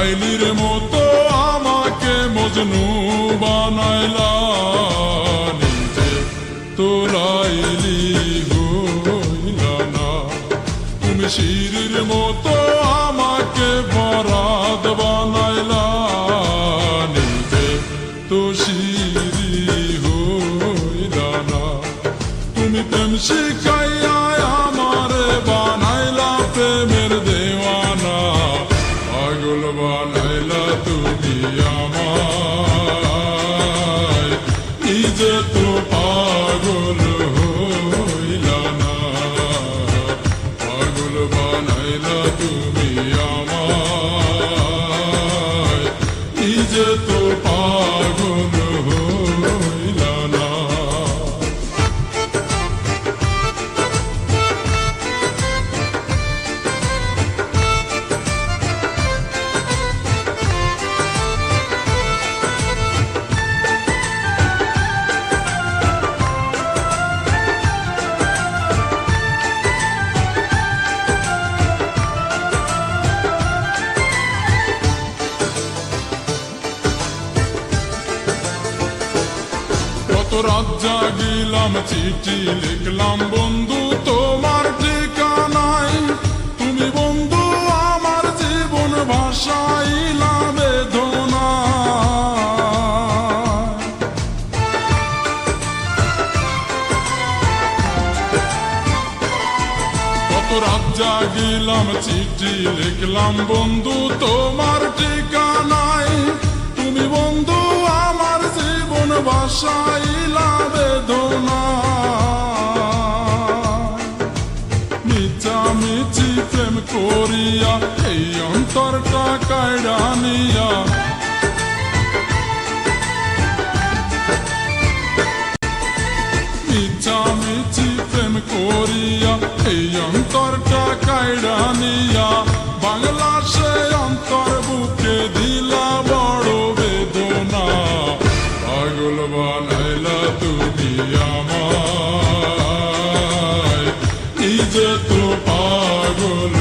লাইলির মতো আমাকে মজনু বানাইলা, নিজে তো লাইলি হইলা না। তুমি শিরির মতো আমাকে বরাদ বানাইলা, নিজে তো শিরি হইলা না। তুমি প্রেম শিখাইয়া আমারে বানাইলা প্রেমের দেওয়ানা, পাগল বানাইলা তুমি আমায়, নিজে তো পাগল হইলা না। পাগল বানাইলা তুমি আমায়, নিজে তো পাগল হইলা না। কত রাত জাগিলাম, চিঠি লিখলাম বন্ধু তোমার ঠিকানায়। তুমি বন্ধু আমার জীবন ভাসাইলা বেদনা। কত রাত জাগিলাম, চিঠি লিখলাম বন্ধু তোমার ঠিকানায়। তুমি বন্ধু আমার জীবন ভাসাইলা বেদনা। মিছামিছি প্রেম করিয়া এই অন্তরটা কাইড়া নিয়া, মিছামিছি প্রেম করিয়া এই অন্তরটা কাইড়া নিয়া, বাংলা সে অন্তর বুকে দিলা বড় বেদনা। পাগল বানাইলা তুমি আমায়, নিজে তো পাগল